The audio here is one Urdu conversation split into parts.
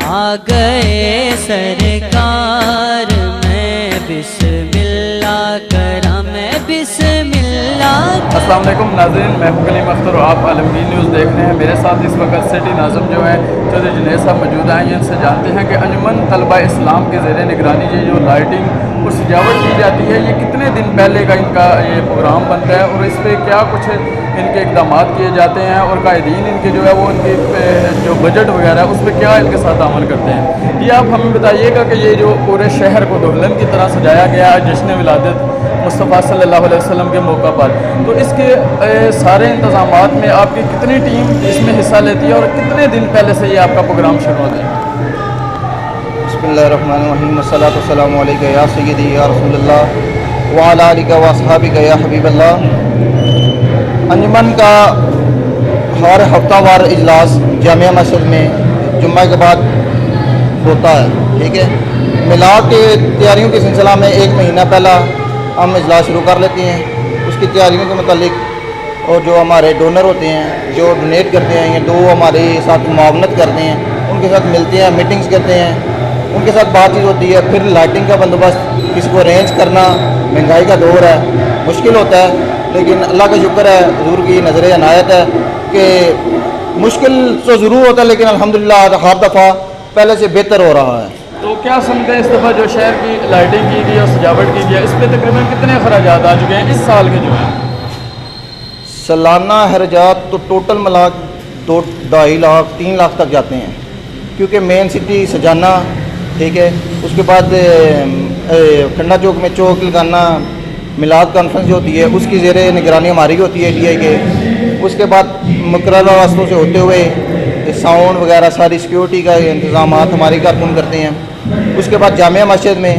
آ گئے سرکار میں بسم اللہ کرا میں بسم اللہ کرا. السلام علیکم ناظرین، میں کلیم اختر اور آپ عالمگیر نیوز دیکھ رہے ہیں. میرے ساتھ اس وقت سٹی ناظم جو ہے چودھری جنید صاحب موجود ہیں. ان سے جانتے ہیں کہ انجمن طلبہ اسلام کے زیر نگرانی یہ جو لائٹنگ اور سجاوٹ کی جاتی ہے، یہ کتنے دن پہلے کا ان کا یہ پروگرام بنتا ہے اور اس پہ کیا کچھ ان کے اقدامات کیے جاتے ہیں اور قائدین ان کے جو ہے وہ ان کی جو بجٹ وغیرہ ہے اس پہ کیا ان کے ساتھ عمل کرتے ہیں. یہ آپ ہمیں بتائیے گا کہ یہ جو پورے شہر کو دلہن کی طرح سجایا گیا ہے جشن ولادت مصطفیٰ صلی اللہ علیہ وسلم کے موقع پر، تو اس کے سارے انتظامات میں آپ کی کتنی ٹیم اس میں حصہ لیتی ہے اور کتنے دن پہلے سے یہ آپ کا پروگرام شروع ہوتا ہے؟ بسم اللہ الرحمن الرحیم، والصلاۃ والسلام علیک یا سیدی یا رسول اللہ وعلی آلک و اصحابک یا حبیب اللہ. انجمن کا ہر ہفتہ وار اجلاس جامعہ مسجد میں جمعہ کے بعد ہوتا ہے. ٹھیک ہے، میلاد کے تیاریوں کے سلسلہ میں ایک مہینہ پہلا ہم اجلاس شروع کر لیتے ہیں. اس کی تیاریوں کے متعلق اور جو ہمارے ڈونر ہوتے ہیں جو ڈونیٹ کرتے ہیں، یہ دو ہمارے ساتھ معاونت کرتے ہیں، ان کے ساتھ ملتے ہیں، میٹنگز کرتے ہیں، ان کے ساتھ بات چیت ہوتی ہے. پھر لائٹنگ کا بندوبست، اس کو ارینج کرنا، مہنگائی کا دور ہے، مشکل ہوتا ہے، لیکن اللہ کا شکر ہے، حضور کی نظر عنایت ہے کہ مشکل تو ضرور ہوتا ہے لیکن الحمدللہ ہر دفعہ پہلے سے بہتر ہو رہا ہے. تو کیا سمجھتے ہیں اس دفعہ جو شہر کی لائٹنگ کی گئی اور سجاوٹ کی گئی ہے، اس پہ تقریباً کتنے اخراجات آ چکے ہیں اس سال کے جو ہیں؟ سالانہ خرچات تو ٹوٹل ملا 2.5 لاکھ 3 لاکھ تک جاتے ہیں، کیونکہ مین سٹی سجانا، ٹھیک ہے، اس کے بعد کھنڈا چوک میں چوک لگانا، میلاد کانفرنس جو ہوتی ہے اس کی زیر نگرانی ہماری ہوتی ہے DI کے. اس کے بعد مقررہ راستوں سے ہوتے ہوئے ساؤنڈ وغیرہ ساری سیکیورٹی کا انتظامات ہماری کارکن کرتے ہیں. اس کے بعد جامعہ مسجد میں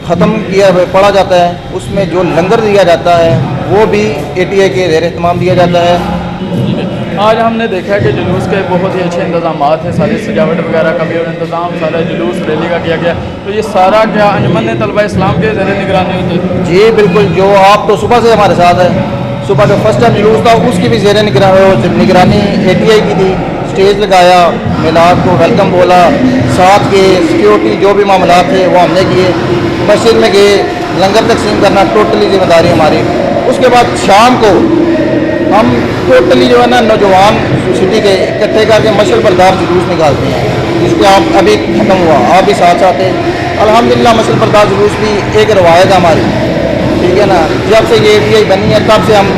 ختم کیا پڑھا جاتا ہے، اس میں جو لنگر دیا جاتا ہے وہ بھی ATI کے زیر اہتمام دیا جاتا ہے. آج ہم نے دیکھا ہے کہ جلوس کے بہت ہی اچھے انتظامات ہیں، ساری سجاوٹ وغیرہ کا بھی اور انتظام سارا جلوس ریلی کا کیا گیا، تو یہ سارا کیا انجمن طلبہ اسلام کے زیر نگرانی ہوتے ہیں؟ جی بالکل، جو آپ تو صبح سے ہمارے ساتھ ہے. صبح جو فرسٹ ٹائم جلوس تھا اس کی بھی زیر نگرانی ATI کی تھی. اسٹیج لگایا، میلاد کو ویلکم بولا، ساتھ کے سیکیورٹی جو بھی معاملات تھے وہ ہم نے کیے. مسجد میں گئے، لنگر تقسیم کرنا ٹوٹلی ذمہ داری ہماری. اس کے بعد شام کو ہم ٹوٹلی جو ہے نا نوجوان سٹی کے اکٹھے کر کے مشعل بردار جلوس نکالتے ہیں، جس پہ آپ ابھی ختم ہوا، آپ بھی ساتھ ساتھ ہیں. الحمدللہ مشعل بردار جلوس بھی ایک روایت ہے ہماری، ٹھیک ہے نا. جب سے یہ ATI بنی ہے تب سے ہم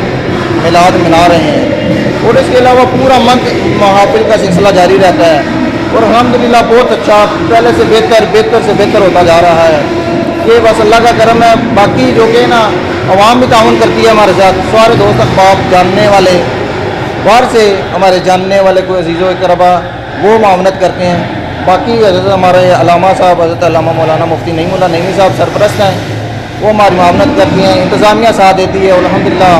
میلاد منا رہے ہیں، اور اس کے علاوہ پورا منتھ محافل کا سلسلہ جاری رہتا ہے. اور الحمدللہ بہت اچھا، پہلے سے بہتر سے بہتر ہوتا جا رہا ہے. یہ بس اللہ کا کرم ہے. باقی جو کہ نا عوام بھی تعاون کرتی ہے ہمارے ساتھ، سارے دوست احباب جاننے والے باہر سے ہمارے جاننے والے کوئی عزیز و اقربا وہ معاونت کرتے ہیں. باقی حضرت ہمارے علامہ صاحب حضرت علامہ مولانا مفتی نعیم اللہ نعیمی صاحب سرپرست ہیں، وہ ہماری معاونت کرتی ہیں، انتظامیہ ساتھ دیتی ہے، اور الحمدللہ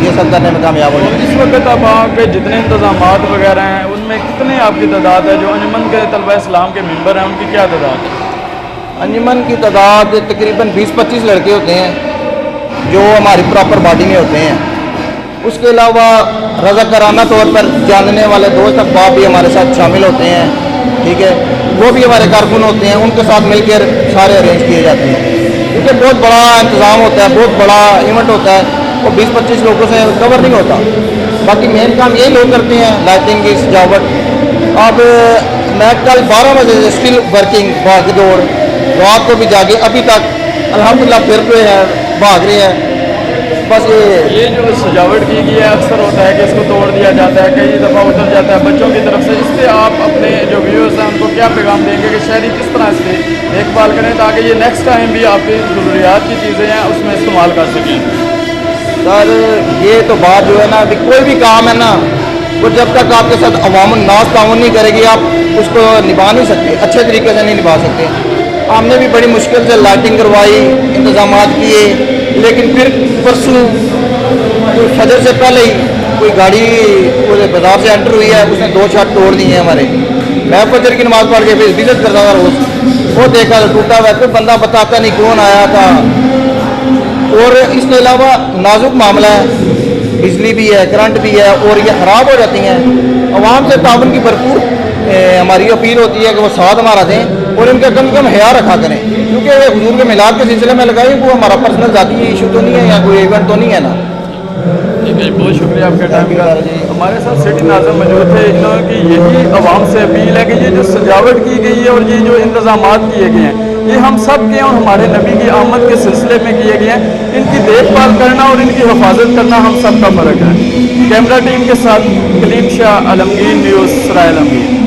یہ سب کرنے میں کامیاب ہو جاتی ہے. اس وقت اب آپ کے جتنے انتظامات وغیرہ ہیں ان میں کتنے آپ کی تعداد ہے؟ جو انجمن کے طلبہ اسلام کے ممبر ہیں ان کی کیا تعداد ہے؟ انجمن کی تعداد تقریباً 20-25 لڑکے ہوتے ہیں جو ہماری پراپر باڈی میں ہوتے ہیں. اس کے علاوہ رضاکارانہ طور پر جاننے والے دوست احباب بھی ہمارے ساتھ شامل ہوتے ہیں، ٹھیک ہے، وہ بھی ہمارے کارکن ہوتے ہیں. ان کے ساتھ مل کر سارے ارینج کیے جاتے ہیں، کیونکہ بہت بڑا انتظام ہوتا ہے، بہت بڑا ایونٹ ہوتا ہے، وہ 20-25 لوگوں سے کور نہیں ہوتا. باقی مین کام یہی لوگ کرتے ہیں، لائٹنگ کی سجاوٹ. اب میں کل 12 بجے سے اسٹل ورکنگ، بھاگ دوڑ، رات کو بھی جاگے ابھی تک الحمدللہ پھر رہے ہیں، بھاگ رہے ہیں. بس یہ جو سجاوٹ کی گئی ہے اکثر ہوتا ہے کہ اس کو توڑ دیا جاتا ہے، کئی دفعہ اتر جاتا ہے بچوں کی طرف سے. اس پہ آپ اپنے جو ویورز ہیں ان کو کیا پیغام دیں گے کہ شہری کس طرح اس کی دیکھ بھال کریں تاکہ یہ نیکسٹ ٹائم بھی آپ کی ضروریات کی چیزیں ہیں اس میں استعمال کر سکیں؟ سر یہ تو بات جو ہے نا، ابھی کوئی بھی کام ہے نا، وہ جب تک آپ کے ساتھ عوام الناس تعاون نہیں کرے گی آپ اس کو نبھا نہیں سکتے، اچھے طریقے سے نہیں نبھا سکتے. ہم نے بھی بڑی مشکل سے لائٹنگ کروائی، انتظامات کیے، لیکن پھر پرسوں فجر سے پہلے ہی کوئی گاڑی بازار سے انٹر ہوئی ہے، اس نے 2 چھت توڑ دی ہیں ہمارے. میں فجر کی نماز پڑھ کے پھر وزٹ کرتا تھا روز، وہ دیکھا تو ٹوٹا ہوا ہے، کوئی بندہ بتاتا نہیں کون آیا تھا. اور اس کے علاوہ نازک معاملہ ہے، بجلی بھی ہے، کرنٹ بھی ہے، اور یہ خراب ہو جاتی ہیں. عوام سے تعاون کی بھرپور ہماری اپیل ہوتی ہے کہ وہ ساتھ ہمارا دیں اور ان کا کم سے کم حیا رکھا کریں، کیونکہ یہ حضور کے میلاد کے سلسلے میں لگائی وہ ہمارا پرسنل ذاتی ایشو تو نہیں ہے یا کوئی ایونٹ تو نہیں ہے نا۔ ٹھیک ہے، بہت شکریہ آپ کے ٹائم کا۔ ہمارے ساتھ سٹی ناظم موجود تھے، انہوں کی یہی عوام سے اپیل ہے کہ یہ جو سجاوٹ کی گئی ہے اور یہ جو انتظامات کیے گئے ہیں یہ ہم سب کے اور ہمارے نبی کی آمد کے سلسلے میں کیے گئے ہیں، ان کی دیکھ بھال کرنا اور ان کی حفاظت کرنا ہم سب کا فرض ہے۔ کیمرہ ٹیم کے ساتھ کلیم شاہ، عالمگیر نیوز، سرائے عالمگیر۔